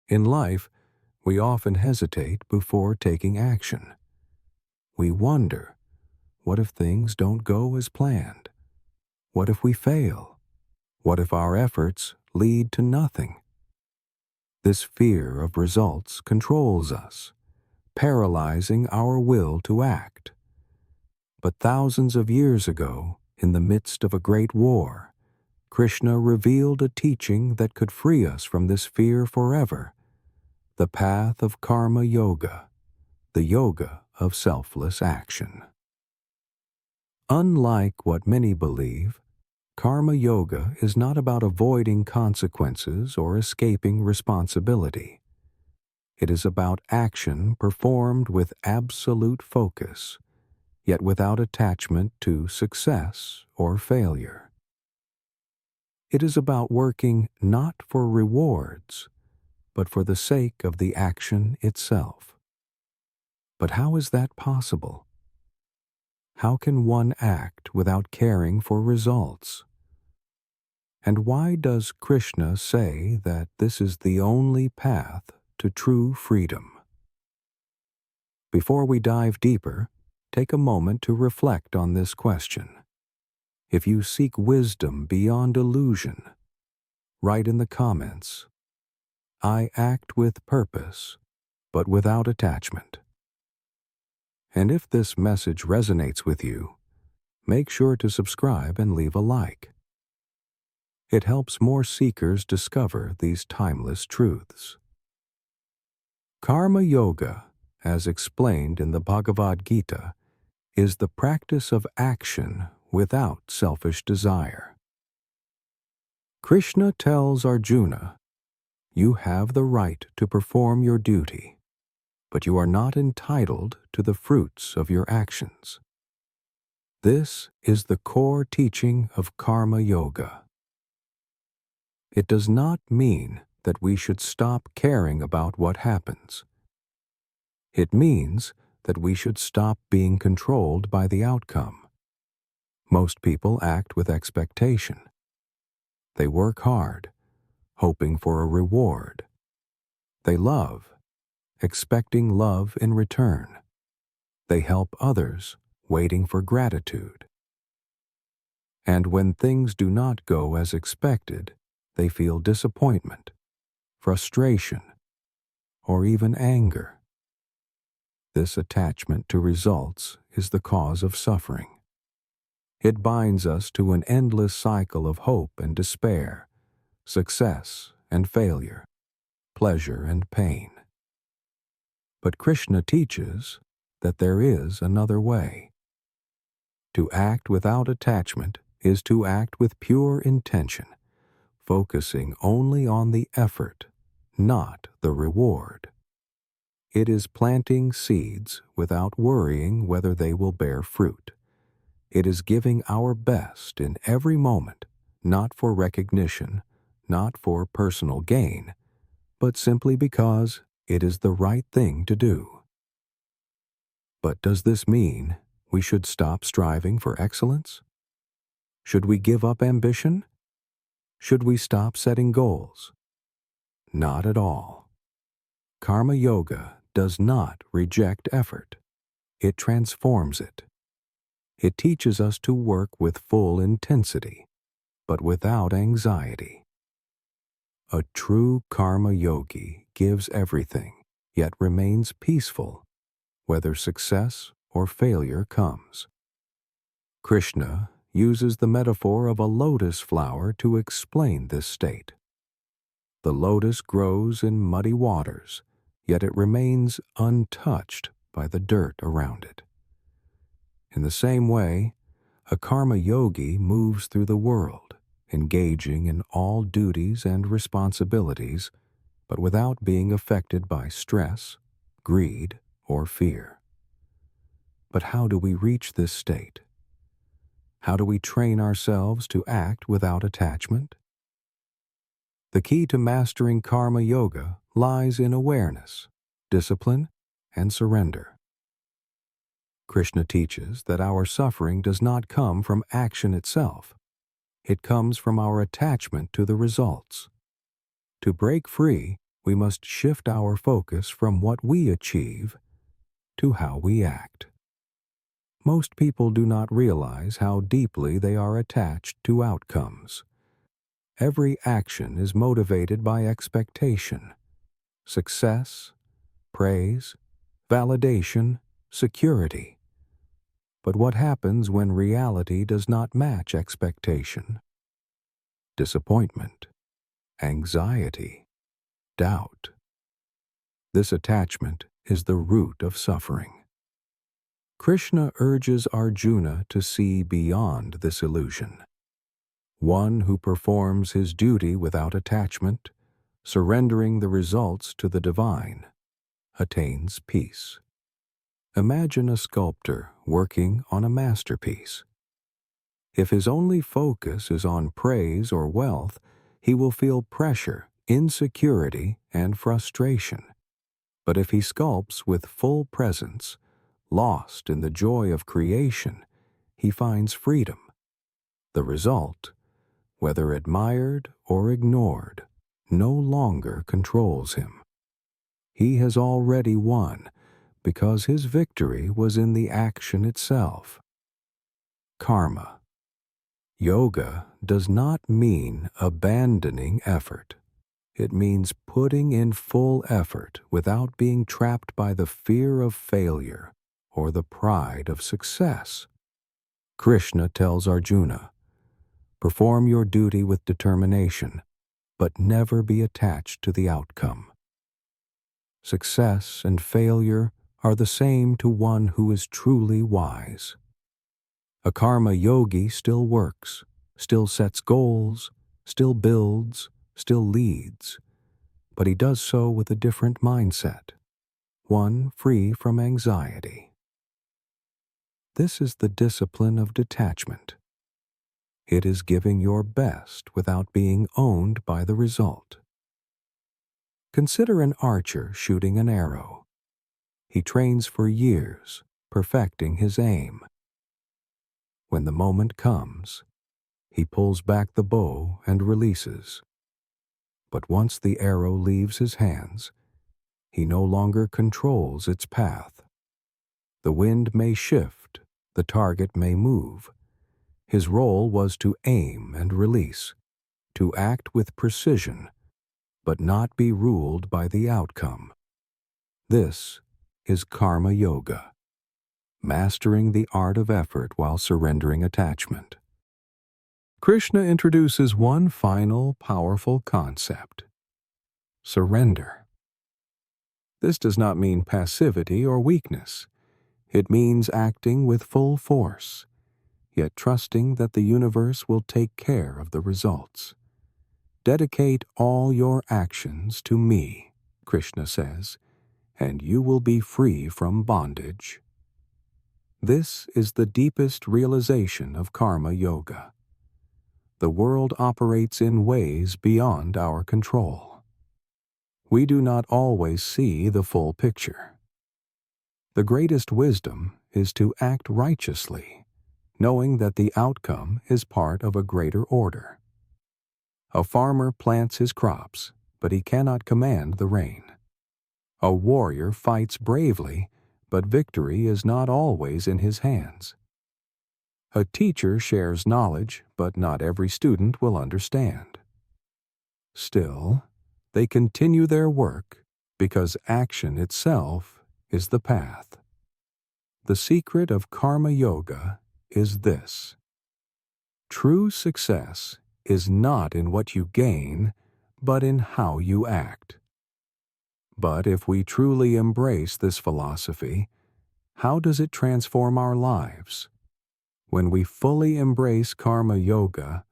In life, we often hesitate before taking action. We wonder, what if things don't go as planned? What if we fail? What if our efforts lead to nothing? This fear of results controls us, paralyzing our will to act. But thousands of years ago, in the midst of a great war, Krishna revealed a teaching that could free us from this fear forever: the path of karma yoga, the yoga of selfless action. Unlike what many believe, karma yoga is not about avoiding consequences or escaping responsibility. It is about action performed with absolute focus, yet without attachment to success or failure. It is about working not for rewards, but for the sake of the action itself. But how is that possible? How can one act without caring for results? And why does Krishna say that this is the only path to true freedom? Before we dive deeper, take a moment to reflect on this question. If you seek wisdom beyond illusion, write in the comments, "I act with purpose, but without attachment." And if this message resonates with you, make sure to subscribe and leave a like. It helps more seekers discover these timeless truths. Karma Yoga, as explained in the Bhagavad Gita, is the practice of action without selfish desire. Krishna tells Arjuna, "You have the right to perform your duty, but you are not entitled to the fruits of your actions." This is the core teaching of Karma Yoga. It does not mean that we should stop caring about what happens. It means that we should stop being controlled by the outcome. Most people act with expectation. They work hard, hoping for a reward. They love, expecting love in return. They help others, waiting for gratitude. And when things do not go as expected, they feel disappointment, frustration, or even anger. This attachment to results is the cause of suffering. It binds us to an endless cycle of hope and despair, success and failure, pleasure and pain. But Krishna teaches that there is another way. To act without attachment is to act with pure intention, focusing only on the effort, not the reward. It is planting seeds without worrying whether they will bear fruit. It is giving our best in every moment, not for recognition, not for personal gain, but simply because it is the right thing to do. But does this mean we should stop striving for excellence? Should we give up ambition? Should we stop setting goals? Not at all. Karma Yoga does not reject effort. It transforms it. It teaches us to work with full intensity, but without anxiety. A true karma yogi gives everything, yet remains peaceful, whether success or failure comes. Krishna uses the metaphor of a lotus flower to explain this state. The lotus grows in muddy waters, yet it remains untouched by the dirt around it. In the same way, a karma yogi moves through the world, engaging in all duties and responsibilities, but without being affected by stress, greed, or fear. But how do we reach this state? How do we train ourselves to act without attachment? The key to mastering karma yoga lies in awareness, discipline, and surrender. Krishna teaches that our suffering does not come from action itself. It comes from our attachment to the results. To break free, we must shift our focus from what we achieve to how we act. Most people do not realize how deeply they are attached to outcomes. Every action is motivated by expectation, success, praise, validation, security. But what happens when reality does not match expectation? Disappointment, anxiety, doubt. This attachment is the root of suffering. Krishna urges Arjuna to see beyond this illusion. One who performs his duty without attachment, surrendering the results to the divine, attains peace. Imagine a sculptor working on a masterpiece. If his only focus is on praise or wealth, he will feel pressure, insecurity, and frustration. But if he sculpts with full presence, lost in the joy of creation, he finds freedom. The result, whether admired or ignored, no longer controls him. He has already won, because his victory was in the action itself. Karma. Yoga does not mean abandoning effort. It means putting in full effort without being trapped by the fear of failure or the pride of success. Krishna tells Arjuna, perform your duty with determination, but never be attached to the outcome. Success and failure are the same to one who is truly wise. A karma yogi still works, still sets goals, still builds, still leads, but he does so with a different mindset, one free from anxiety. This is the discipline of detachment. It is giving your best without being owned by the result. Consider an archer shooting an arrow. He trains for years, perfecting his aim. When the moment comes, he pulls back the bow and releases. But once the arrow leaves his hands, he no longer controls its path. The wind may shift, the target may move. His role was to aim and release, to act with precision, but not be ruled by the outcome. This is karma yoga, mastering the art of effort while surrendering attachment. Krishna introduces one final powerful concept: surrender. This does not mean passivity or weakness. It means acting with full force, yet trusting that the universe will take care of the results. Dedicate all your actions to me, Krishna says, and you will be free from bondage. This is the deepest realization of karma yoga. The world operates in ways beyond our control. We do not always see the full picture. The greatest wisdom is to act righteously, knowing that the outcome is part of a greater order. A farmer plants his crops, but he cannot command the rain. A warrior fights bravely, but victory is not always in his hands. A teacher shares knowledge, but not every student will understand. Still, they continue their work because action itself is the path. The secret of karma yoga is this: true success is not in what you gain, but in how you act. But if we truly embrace this philosophy, how does it transform our lives? When we fully embrace karma yoga,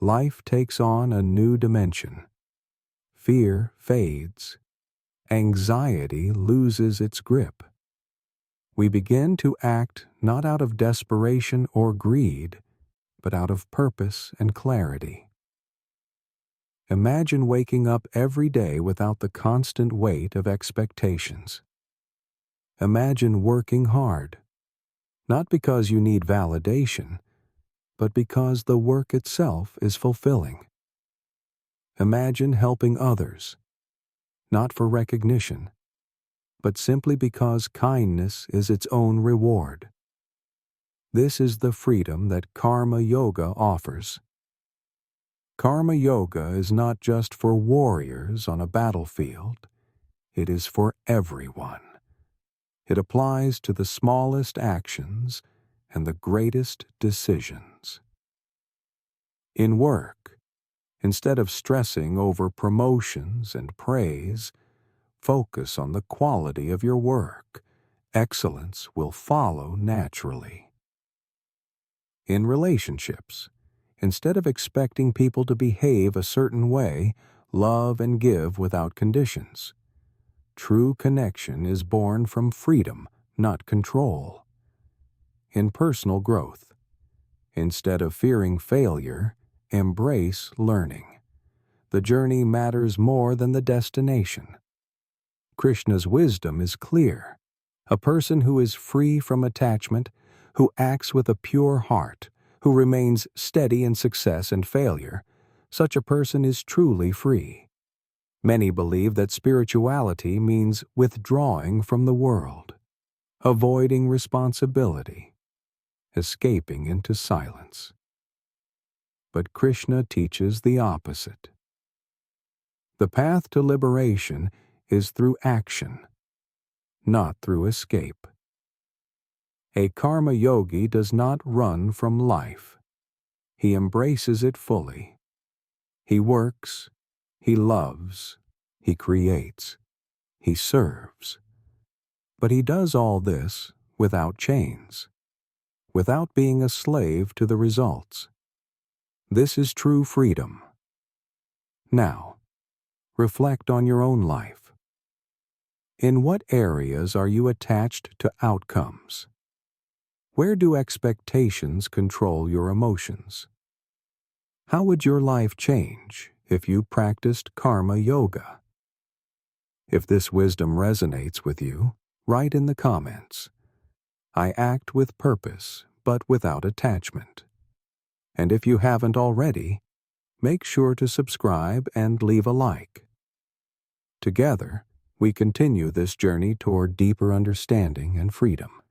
life takes on a new dimension. Fear fades. Anxiety loses its grip. We begin to act not out of desperation or greed, but out of purpose and clarity. Imagine waking up every day without the constant weight of expectations. Imagine working hard, not because you need validation, but because the work itself is fulfilling. Imagine helping others, not for recognition, but simply because kindness is its own reward. This is the freedom that Karma Yoga offers. Karma Yoga is not just for warriors on a battlefield, it is for everyone. It applies to the smallest actions and the greatest decisions. In work, instead of stressing over promotions and praise, focus on the quality of your work. Excellence will follow naturally. In relationships, instead of expecting people to behave a certain way, love and give without conditions. True connection is born from freedom, not control. In personal growth, instead of fearing failure, embrace learning. The journey matters more than the destination. Krishna's wisdom is clear. A person who is free from attachment, who acts with a pure heart, who remains steady in success and failure, such a person is truly free. Many believe that spirituality means withdrawing from the world, avoiding responsibility, escaping into silence. But Krishna teaches the opposite. The path to liberation is through action, not through escape. A karma yogi does not run from life. He embraces it fully. He works, he loves, he creates, he serves. But he does all this without chains, without being a slave to the results. This is true freedom. Now, reflect on your own life. In what areas are you attached to outcomes? Where do expectations control your emotions? How would your life change if you practiced karma yoga? If this wisdom resonates with you, write in the comments, "I act with purpose, but without attachment." And if you haven't already, make sure to subscribe and leave a like. Together, we continue this journey toward deeper understanding and freedom.